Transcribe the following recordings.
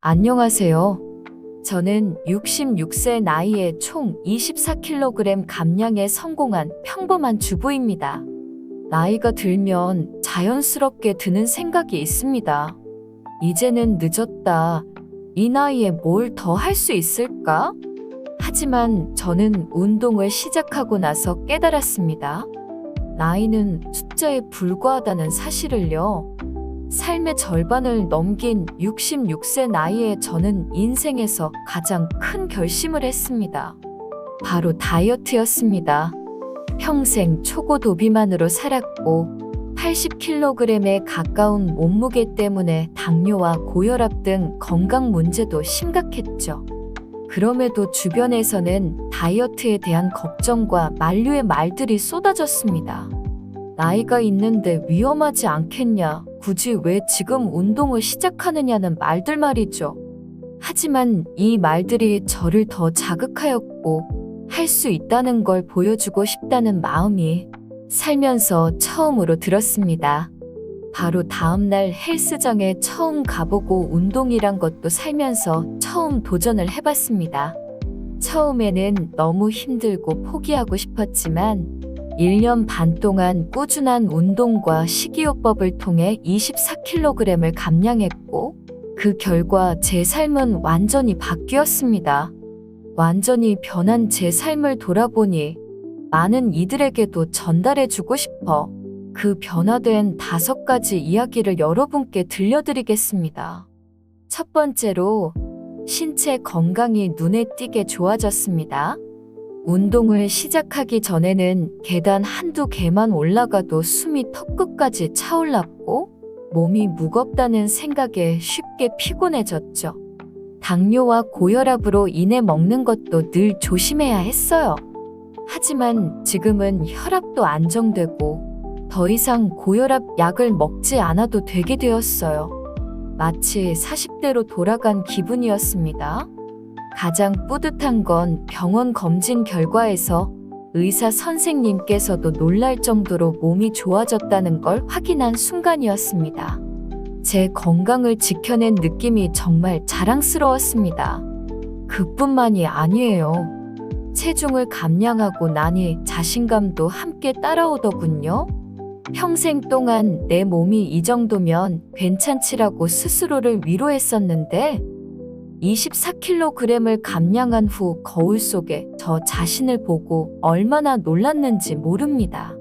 안녕하세요. 저는 66세 나이에 총 24kg 감량에 성공한 평범한 주부입니다. 나이가 들면 자연스럽게 드는 생각이 있습니다. 이제는 늦었다. 이 나이에 뭘 더 할 수 있을까? 하지만 저는 운동을 시작하고 나서 깨달았습니다. 나이는 숫자에 불과하다는 사실을요. 삶의 절반을 넘긴 66세 나이에 저는 인생에서 가장 큰 결심을 했습니다. 바로 다이어트였습니다. 평생 초고도 비만으로 살았고 80kg에 가까운 몸무게 때문에 당뇨와 고혈압 등 건강 문제도 심각했죠. 그럼에도 주변에서는 다이어트에 대한 걱정과 만류의 말들이 쏟아졌습니다. 나이가 있는데 위험하지 않겠냐, 굳이 왜 지금 운동을 시작하느냐는 말들 말이죠. 하지만 이 말들이 저를 더 자극하였고 할 수 있다는 걸 보여주고 싶다는 마음이 살면서 처음으로 들었습니다. 바로 다음날 헬스장에 처음 가보고 운동이란 것도 살면서 처음 도전을 해봤습니다. 처음에는 너무 힘들고 포기하고 싶었지만 1년 반 동안 꾸준한 운동과 식이요법을 통해 24kg을 감량했고 그 결과 제 삶은 완전히 바뀌었습니다. 완전히 변한 제 삶을 돌아보니 많은 이들에게도 전달해주고 싶어 그 변화된 5가지 이야기를 여러분께 들려드리겠습니다. 첫 번째로 신체 건강이 눈에 띄게 좋아졌습니다. 운동을 시작하기 전에는 계단 한두 개만 올라가도 숨이 턱끝까지 차올랐고 몸이 무겁다는 생각에 쉽게 피곤해졌죠. 당뇨와 고혈압으로 인해 먹는 것도 늘 조심해야 했어요. 하지만 지금은 혈압도 안정되고 더 이상 고혈압 약을 먹지 않아도 되게 되었어요. 마치 40대로 돌아간 기분이었습니다. 가장 뿌듯한 건 병원 검진 결과에서 의사 선생님께서도 놀랄 정도로 몸이 좋아졌다는 걸 확인한 순간이었습니다. 제 건강을 지켜낸 느낌이 정말 자랑스러웠습니다. 그뿐만이 아니에요. 체중을 감량하고 나니 자신감도 함께 따라오더군요. 평생 동안 내 몸이 이 정도면 괜찮지라고 스스로를 위로했었는데 24kg을 감량한 후 거울 속에 저 자신을 보고 얼마나 놀랐는지 모릅니다.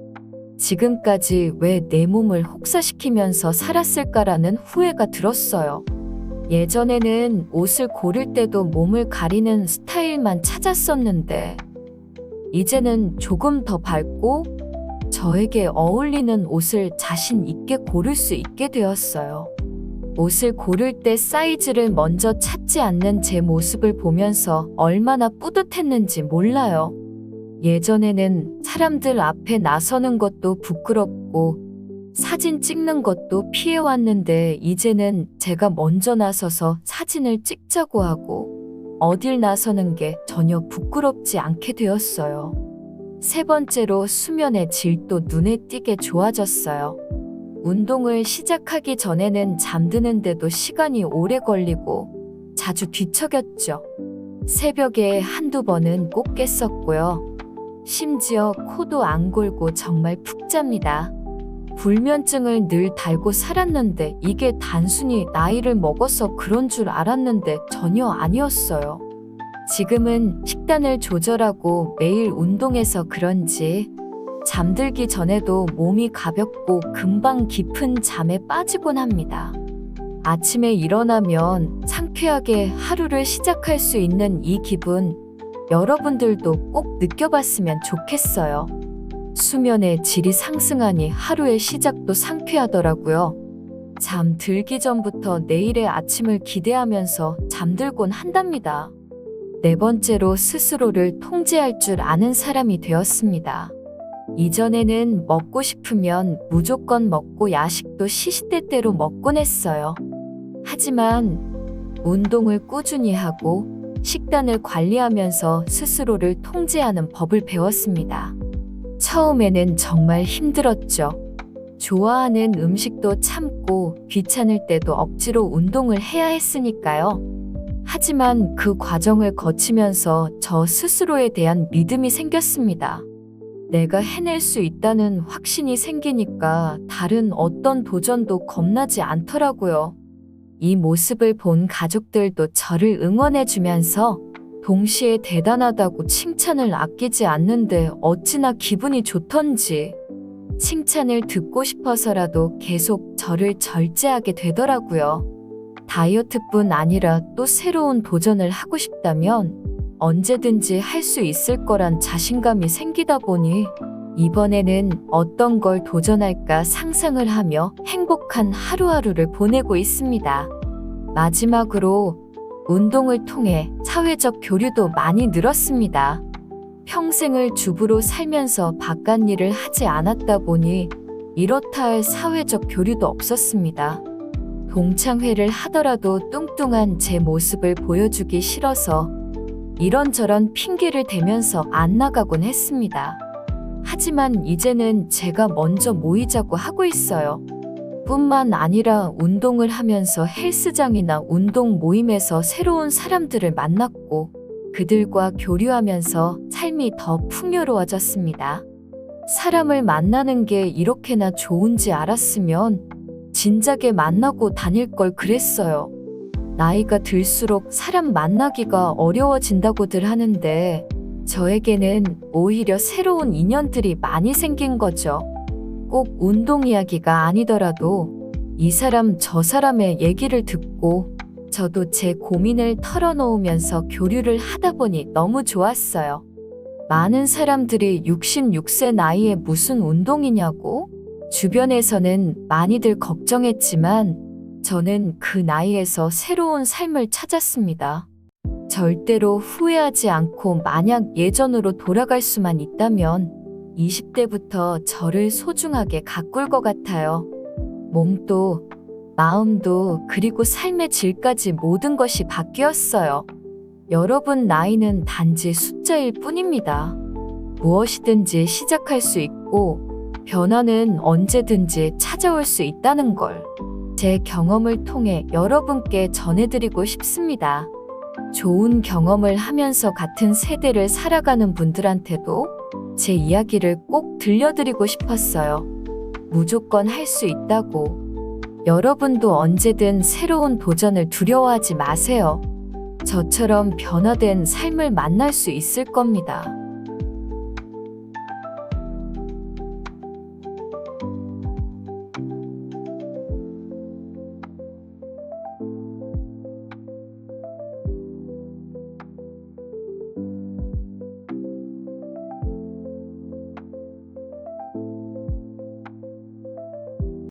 지금까지 왜 내 몸을 혹사시키면서 살았을까라는 후회가 들었어요. 예전에는 옷을 고를 때도 몸을 가리는 스타일만 찾았었는데 이제는 조금 더 밝고 저에게 어울리는 옷을 자신 있게 고를 수 있게 되었어요. 옷을 고를 때 사이즈를 먼저 찾지 않는 제 모습을 보면서 얼마나 뿌듯했는지 몰라요. 예전에는 사람들 앞에 나서는 것도 부끄럽고 사진 찍는 것도 피해왔는데 이제는 제가 먼저 나서서 사진을 찍자고 하고 어딜 나서는 게 전혀 부끄럽지 않게 되었어요. 세 번째로 수면의 질도 눈에 띄게 좋아졌어요. 운동을 시작하기 전에는 잠드는데도 시간이 오래 걸리고 자주 뒤척였죠. 새벽에 한두 번은 꼭 깼었고요. 심지어 코도 안 골고 정말 푹 잡니다. 불면증을 늘 달고 살았는데 이게 단순히 나이를 먹어서 그런 줄 알았는데 전혀 아니었어요. 지금은 식단을 조절하고 매일 운동해서 그런지 잠들기 전에도 몸이 가볍고 금방 깊은 잠에 빠지곤 합니다. 아침에 일어나면 상쾌하게 하루를 시작할 수 있는 이 기분, 여러분들도 꼭 느껴봤으면 좋겠어요. 수면의 질이 상승하니 하루의 시작도 상쾌하더라고요. 잠들기 전부터 내일의 아침을 기대하면서 잠들곤 한답니다. 네 번째로 스스로를 통제할 줄 아는 사람이 되었습니다. 이전에는 먹고 싶으면 무조건 먹고 야식도 시시때때로 먹곤 했어요. 하지만 운동을 꾸준히 하고 식단을 관리하면서 스스로를 통제하는 법을 배웠습니다. 처음에는 정말 힘들었죠. 좋아하는 음식도 참고 귀찮을 때도 억지로 운동을 해야 했으니까요. 하지만 그 과정을 거치면서 저 스스로에 대한 믿음이 생겼습니다. 내가 해낼 수 있다는 확신이 생기니까 다른 어떤 도전도 겁나지 않더라고요. 이 모습을 본 가족들도 저를 응원해주면서 동시에 대단하다고 칭찬을 아끼지 않는데 어찌나 기분이 좋던지 칭찬을 듣고 싶어서라도 계속 저를 절제하게 되더라고요. 다이어트뿐 아니라 또 새로운 도전을 하고 싶다면 언제든지 할 수 있을 거란 자신감이 생기다 보니 이번에는 어떤 걸 도전할까 상상을 하며 행복한 하루하루를 보내고 있습니다. 마지막으로 운동을 통해 사회적 교류도 많이 늘었습니다. 평생을 주부로 살면서 바깥 일을 하지 않았다 보니 이렇다 할 사회적 교류도 없었습니다. 동창회를 하더라도 뚱뚱한 제 모습을 보여주기 싫어서 이런저런 핑계를 대면서 안 나가곤 했습니다. 하지만 이제는 제가 먼저 모이자고 하고 있어요. 뿐만 아니라 운동을 하면서 헬스장이나 운동 모임에서 새로운 사람들을 만났고 그들과 교류하면서 삶이 더 풍요로워졌습니다. 사람을 만나는 게 이렇게나 좋은지 알았으면 진작에 만나고 다닐 걸 그랬어요. 나이가 들수록 사람 만나기가 어려워진다고들 하는데 저에게는 오히려 새로운 인연들이 많이 생긴 거죠. 꼭 운동 이야기가 아니더라도 이 사람 저 사람의 얘기를 듣고 저도 제 고민을 털어놓으면서 교류를 하다 보니 너무 좋았어요. 많은 사람들이 66세 나이에 무슨 운동이냐고 주변에서는 많이들 걱정했지만 저는 그 나이에서 새로운 삶을 찾았습니다. 절대로 후회하지 않고 만약 예전으로 돌아갈 수만 있다면 20대부터 저를 소중하게 가꿀 것 같아요. 몸도 마음도 그리고 삶의 질까지 모든 것이 바뀌었어요. 여러분 나이는 단지 숫자일 뿐입니다. 무엇이든지 시작할 수 있고 변화는 언제든지 찾아올 수 있다는 걸 제 경험을 통해 여러분께 전해드리고 싶습니다. 좋은 경험을 하면서 같은 세대를 살아가는 분들한테도 제 이야기를 꼭 들려드리고 싶었어요. 무조건 할 수 있다고. 여러분도 언제든 새로운 도전을 두려워하지 마세요. 저처럼 변화된 삶을 만날 수 있을 겁니다.